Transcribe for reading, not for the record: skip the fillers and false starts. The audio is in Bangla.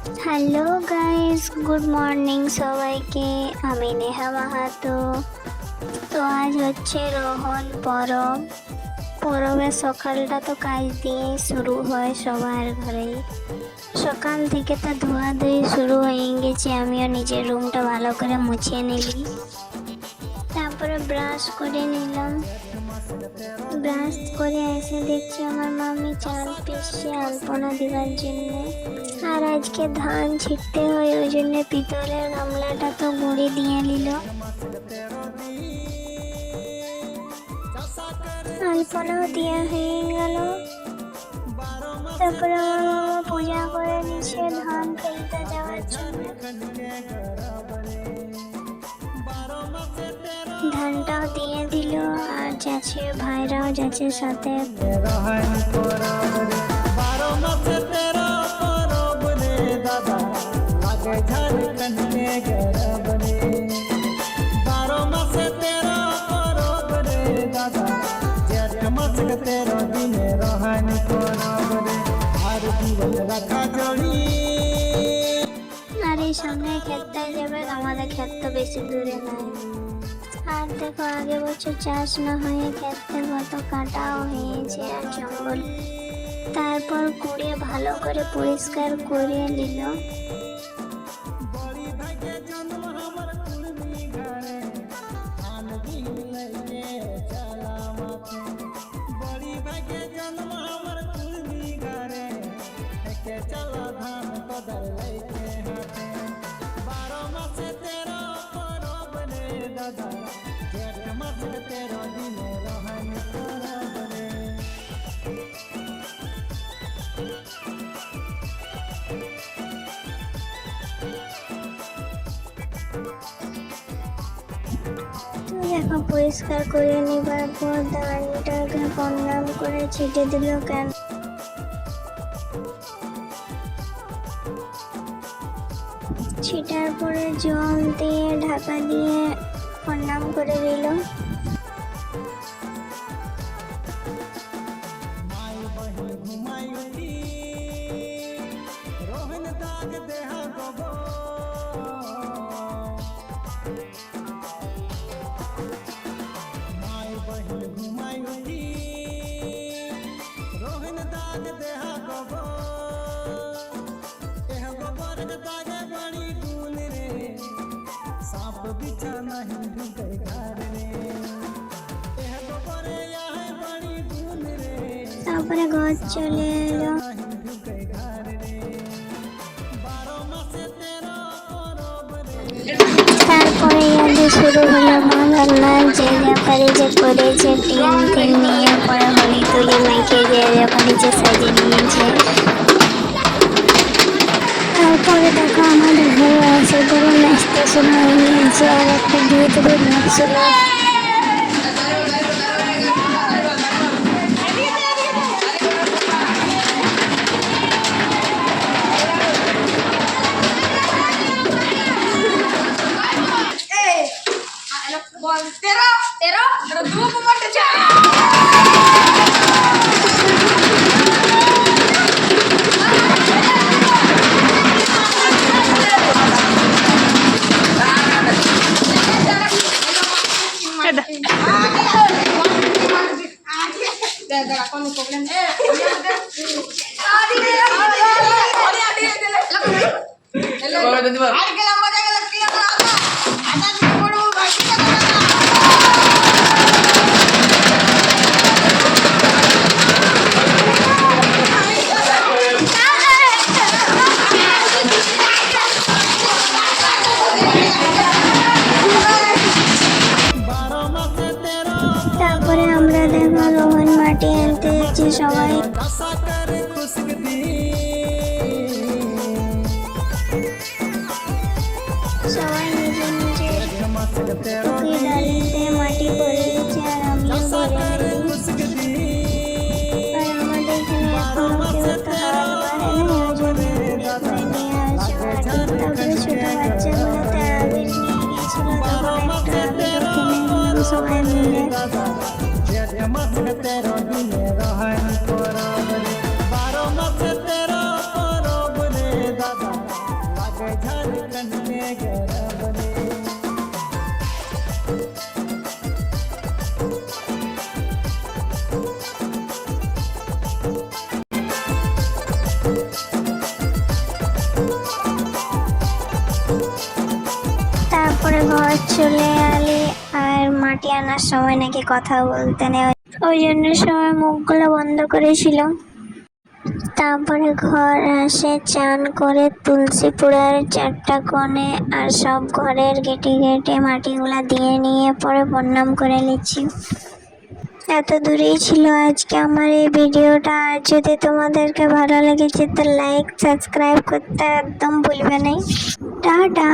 হ্যালো গাইস, গুড মর্নিং সবাইকে। আমি নেহা মাহাতো। তো আজ হচ্ছে রোহন পরব। পরবের সকালটা তো কাজ দিয়ে শুরু হয় সবার ঘরেই। সকাল থেকে তো ধোয়াধুয়ি শুরু হয়ে গেছে। আমিও নিজের রুমটা ভালো করে মুছিয়ে নিলি, তারপরে ব্রাশ করে নিলাম। ব্রাশ করে এসে দেখছি আমার মামি চাল পিসছে আলপনা দেওয়ার জন্য। আর আজকে ধান ছিটতে হয়, ওই জন্য পিতলের গামলাটা তো গুঁড়ি দিয়ে নিল। আলপনাও দেওয়া হয়ে গেল। তারপরে আমার মামা পূজা করে নিচ্ছে ধান ফেলতে যাওয়ার জন্য। ধানটাও দিয়ে দিল, আর যাচ্ছে ভাইরাও যাচ্ছে সাথে। আর এই সামনে ক্ষেতটায় যাবে, আমাদের ক্ষেত তো বেশি দূরে নাই। আর দেখো আগে বছর চাষ না হয়ে ক্ষেতে কত কাটাও হয়েছে আর জঙ্গল। তারপর কুড়িয়ে ভালো করে পরিষ্কার করে নিল। দেখো পরিষ্কার করে নেবার পর ধানটাকে প্রণাম করে ছিটে দিল। কেন ছিটার পরে জল দিয়ে ঢাকা দিয়ে প্রণাম করে দিল। তারপরে ঘর চলে এলো। তারপরে ইয়াদের শুরু হলো বাংলার নাচ। যে ব্যাপারে যে করেছে টিন নিয়ে পরে হলি তুলি মেখে যে ব্যাপারে যে সাজিয়ে নিয়েছে। তারপরে দেখো আমাদের ঘরে আসে ধরে নাচতে শুরু হয়ে গিয়েছে। আর একটা ধীরে ধীরে নাচছিল। তারপরে আমরা দেখো রোহন মাটি আনতে যাচ্ছি সবাই। সবাই নিজের নিজের টুকি ডালিতে মাটি ভরে দিচ্ছে, আর আমিও ভরে নিই। আর আমাদের এখানে এখনো কেউ তো হাল বাড়ে না, ওই জন্য করে নিয়ে আসে মাটি। তারপরে ছোট বাচ্চাগুলোতে আবির নিয়ে গেছিল, তখন একটা আবিরও কিনে নিলাম সবাই মিলে। তারপরে ঘর চলে এলি, আর মাটি আনার সময় নাকি কথা বলতে নেই, ওই জন্য সবাই মুখগুলো বন্ধ করেছিল। তারপরে ঘর আসে, চান করে তুলসী পুরার 4টা কোণে আর সব ঘরের গেটে গেটে মাটিগুলা দিয়ে নিয়ে পরে প্রণাম করে নিচ্ছি। এত দূরেই ছিল আজকে আমার এই ভিডিওটা। আর যদি তোমাদেরকে ভালো লেগেছে তো লাইক সাবস্ক্রাইব করতে একদম ভুলবে না। টাটা।